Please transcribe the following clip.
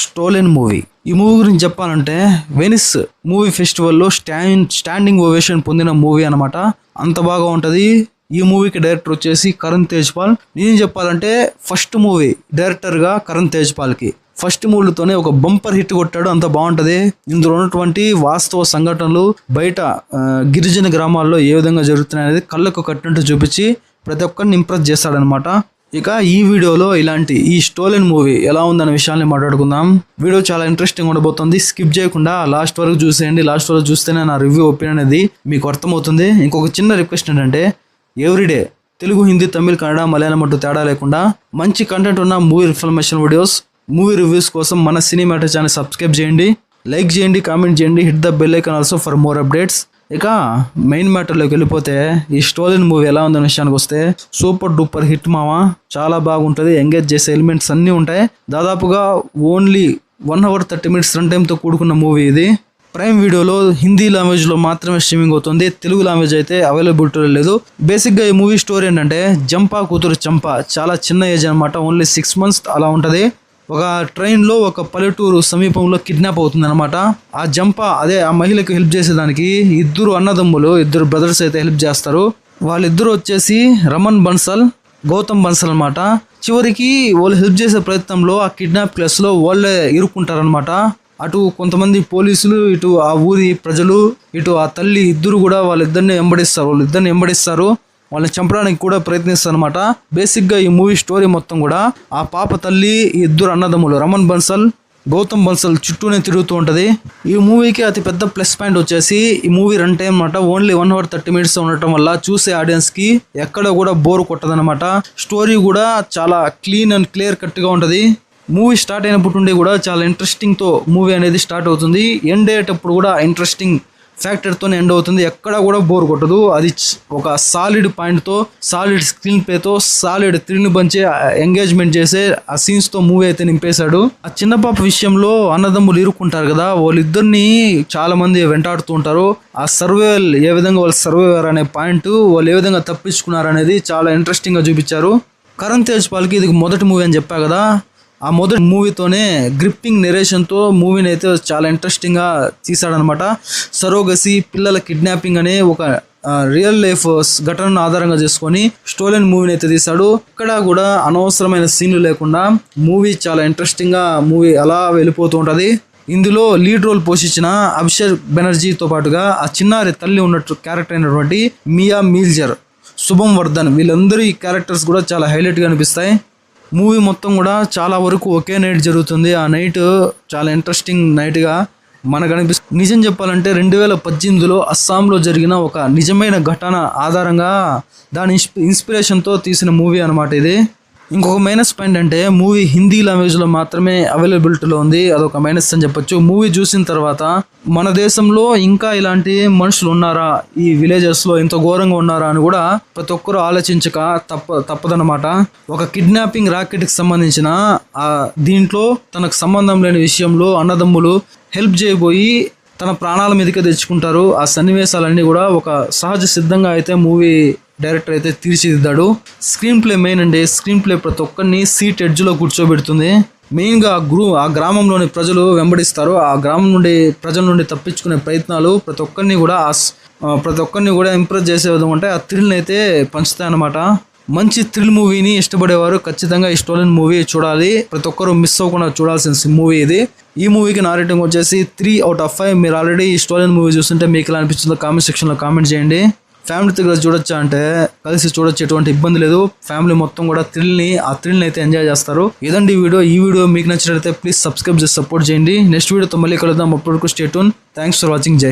Stolen movie. ఈ movie గురించి చెప్పాలంటే వెనిస్ మూవీ ఫెస్టివల్లో స్టాండింగ్ ఓవేషన్ పొందిన మూవీ అనమాట. అంత బాగా ఉంటది. ఈ మూవీకి డైరెక్టర్ వచ్చేసి కరణ్ తేజ్పాల్. నేను చెప్పాలంటే ఫస్ట్ మూవీ డైరెక్టర్ గా కరణ్ తేజ్పాల్ కి ఫస్ట్ మూవీతోనే ఒక బంపర్ హిట్ కొట్టాడు. అంత బాగుంటది. ఇందులో ఉన్నటువంటి వాస్తవ సంఘటనలు బయట గిరిజన గ్రామాల్లో ఏ విధంగా జరుగుతున్నాయి అనేది కళ్ళకు కట్టినట్టు చూపించి ప్రతి ఒక్కరిని ఇంప్రెస్ చేస్తాడనమాట. ఇక ఈ వీడియోలో ఇలాంటి ఈ స్టోలెన్ మూవీ ఎలా ఉందన్న విషయాన్ని మాట్లాడుకుందాం. వీడియో చాలా ఇంట్రెస్టింగ్ ఉండబోతుంది. స్కిప్ చేయకుండా లాస్ట్ వరకు చూసేయండి. లాస్ట్ వరకు చూస్తేనే నా రివ్యూ ఒపీనియన్ అనేది మీకు అర్థమవుతుంది. ఇంకొక చిన్న రిక్వెస్ట్ ఏంటంటే ఎవ్రీడే తెలుగు, హిందీ, తమిళ్, కన్నడ, మలయాళం అంటూ తేడా లేకుండా మంచి కంటెంట్ ఉన్న movie information videos, movie reviews కోసం మన సినీ మ్యాటర్ ఛానల్ సబ్స్క్రైబ్ చేయండి, లైక్ చేయండి, కామెంట్ చేయండి, hit the bell icon also for more updates. ఇక మెయిన్ మ్యాటర్లోకి వెళ్ళిపోతే ఈ స్టోలెన్ మూవీ ఎలా ఉందనే విషయానికి వస్తే సూపర్ డూపర్ హిట్ మావా. చాలా బాగుంటుంది. ఎంగేజ్ చేసే ఎలిమెంట్స్ అన్నీ ఉంటాయి. దాదాపుగా ఓన్లీ 1 hour 30 minutes రన్ టైంతో కూడుకున్న మూవీ ఇది. ప్రైమ్ వీడియోలో హిందీ లాంగ్వేజ్లో మాత్రమే స్ట్రీమింగ్ అవుతుంది. తెలుగు లాంగ్వేజ్ అయితే అవైలబిలిటీ లేదు. బేసిక్గా ఈ మూవీ స్టోరీ ఏంటంటే జంపా కూతురు చంప చాలా చిన్న ఏజ్ అనమాట. ఓన్లీ 6 months అలా ఉంటుంది. ఒక ట్రైన్లో ఒక పల్లెటూరు సమీపంలో కిడ్నాప్ అవుతుంది అనమాట. ఆ జంప అదే ఆ మహిళకి హెల్ప్ చేసేదానికి ఇద్దరు అన్నదమ్ములు, ఇద్దరు బ్రదర్స్ అయితే హెల్ప్ చేస్తారు. వాళ్ళిద్దరు వచ్చేసి రమన్ బన్సల్, గౌతమ్ బన్సల్ అనమాట. చివరికి వాళ్ళు హెల్ప్ చేసే ప్రయత్నంలో ఆ కిడ్నాప్ ప్లేస్లో వాళ్ళే ఇరుక్కుంటారనమాట. అటు కొంతమంది పోలీసులు, ఇటు ఆ ఊరి ప్రజలు, ఇటు ఆ తల్లి ఇద్దరు కూడా వాళ్ళిద్దరిని వెంబడిస్తారు. వాళ్ళని చంపడానికి కూడా ప్రయత్నిస్తారు అనమాట. బేసిక్గా ఈ మూవీ స్టోరీ మొత్తం కూడా ఆ పాప తల్లి, ఈ ఇద్దరు అన్నదమ్ములు రమన్ బన్సల్, గౌతమ్ బన్సల్ చుట్టూనే తిరుగుతూ ఉంటుంది. ఈ మూవీకి అతి పెద్ద ప్లస్ పాయింట్ వచ్చేసి ఈ మూవీ రన్ టైం అనమాట. ఓన్లీ 1 hour 30 minutes ఉండటం వల్ల చూసే ఆడియన్స్ కి ఎక్కడ కూడా బోర్ కొట్టదనమాట. స్టోరీ కూడా చాలా క్లీన్ అండ్ క్లియర్ కట్ గా ఉంటది. మూవీ స్టార్ట్ అయినప్పటి నుండి కూడా చాలా ఇంట్రెస్టింగ్ తో మూవీ అనేది స్టార్ట్ అవుతుంది. ఎండ్ అయ్యేటప్పుడు కూడా ఇంట్రెస్టింగ్ ఫ్యాక్టర్తోనే ఎండ్ అవుతుంది. ఎక్కడా కూడా బోర్ కొట్టదు. అది ఒక సాలిడ్ పాయింట్తో, సాలిడ్ స్క్రీన్ ప్లేతో, సాలిడ్ థ్రిల్ని పంచే ఎంగేజ్మెంట్ చేసే ఆ సీన్స్తో మూవీ అయితే నింపేశాడు. ఆ చిన్న పాప విషయంలో అన్నదమ్ములు ఇరుక్కుంటారు కదా, వాళ్ళిద్దరిని చాలా మంది వెంటాడుతూ ఉంటారు. ఆ సర్వైవల్ ఏ విధంగా వాళ్ళు సర్వైవర్ అనే పాయింట్, వాళ్ళు ఏ విధంగా తప్పించుకున్నారు అనేది చాలా ఇంట్రెస్టింగ్గా చూపించారు. కరణ్ తేజ్పాల్కి ఇది మొదటి మూవీ అని చెప్పా కదా, ఆ మొదటి మూవీతోనే గ్రిప్పింగ్ నెరేషన్తో మూవీని అయితే చాలా ఇంట్రెస్టింగ్గా తీశాడనమాట. సరోగసి, పిల్లల కిడ్నాపింగ్ అనే ఒక రియల్ లైఫ్ ఘటనను ఆధారంగా చేసుకొని స్టోలెన్ మూవీని అయితే తీశాడు. ఇక్కడ కూడా అనవసరమైన సీన్లు లేకుండా మూవీ చాలా ఇంట్రెస్టింగ్గా మూవీ అలా వెళ్ళిపోతూ ఉంటుంది. ఇందులో లీడ్ రోల్ పోషించిన అభిషేక్ బెనర్జీతో పాటుగా ఆ చిన్నారి తల్లి ఉన్నట్టు క్యారెక్టర్ అయినటువంటి మియా మీల్జర్, శుభం వర్ధన్, వీళ్ళందరి క్యారెక్టర్స్ కూడా చాలా హైలైట్గా అనిపిస్తాయి. మూవీ మొత్తం కూడా చాలా వరకు ఒకే నైట్ జరుగుతుంది. ఆ నైట్ చాలా ఇంట్రెస్టింగ్ నైట్గా మనకు అనిపిస్తుంది. నిజం చెప్పాలంటే 2018లో అస్సాంలో జరిగిన ఒక నిజమైన ఘటన ఆధారంగా దాని ఇన్స్పిరేషన్తో తీసిన మూవీ అనమాట ఇది. ఇంకొక మైనస్ పాయింట్ అంటే మూవీ హిందీ లాంగ్వేజ్లో మాత్రమే అవైలబిలిటీలో ఉంది. అదొక మైనస్ అని చెప్పొచ్చు. మూవీ చూసిన తర్వాత మన దేశంలో ఇంకా ఇలాంటి మనుషులు ఉన్నారా, ఈ విలేజెస్లో ఇంత ఘోరంగా ఉన్నారా అని కూడా ప్రతి ఒక్కరూ ఆలోచించక తప్పదనమాట. ఒక కిడ్నాపింగ్ రాకెట్కి సంబంధించిన దీంట్లో తనకు సంబంధం లేని విషయంలో అన్నదమ్ములు హెల్ప్ చేయబోయి తన ప్రాణాల మీదకే తెచ్చుకుంటారు. ఆ సన్నివేశాలన్నీ కూడా ఒక సహజ సిద్ధంగా అయితే మూవీ డైరెక్టర్ అయితే తీర్చిదిద్దాడు. స్క్రీన్ ప్లే మెయిన్ అండి. స్క్రీన్ ప్లే ప్రతి ఒక్కరిని సీట్ ఎడ్జ్లో కూర్చోబెడుతుంది. మెయిన్గా ఆ గ్రామంలోని ప్రజలు వెంబడిస్తారు. ఆ గ్రామం నుండి ప్రజల నుండి తప్పించుకునే ప్రయత్నాలు ప్రతి ఒక్కరిని కూడా ఇంప్రెస్ చేసే విధంగా ఉంటాయి. ఆ థ్రిల్ని అయితే పంచుతాయన్నమాట. మంచి థ్రిల్ మూవీని ఇష్టపడేవారు ఖచ్చితంగా ఈ స్టోలెన్ మూవీ చూడాలి. ప్రతి ఒక్కరు మిస్ అవ్వకుండా చూడాల్సిన మూవీ ఇది. ఈ మూవీకి నా రేటింగ్ వచ్చేసి 3 out of 5. మీరు ఆల్రెడీ ఈ స్టోలెన్ మూవీ చూస్తుంటే మీకు ఎలా అనిపించిందో కామెంట్ సెక్షన్లో కామెంట్ చేయండి. ఫ్యామిలీతో కూడా చూడొచ్చా అంటే కలిసి చూడొచ్చు, ఎటువంటి ఇబ్బంది లేదు. ఫ్యామిలీ మొత్తం కూడా థ్రిల్ని అయితే ఎంజాయ్ చేస్తారు. ఇదండి ఈ వీడియో మీకు నచ్చినట్లయితే ప్లీజ్ సబ్స్క్రైబ్ చేసి సపోర్ట్ చేయండి. నెక్స్ట్ వీడియోతో మళ్ళీ కలుద్దాం. అప్పటివరకు stay tune. Thanks for watching. జై హింద్.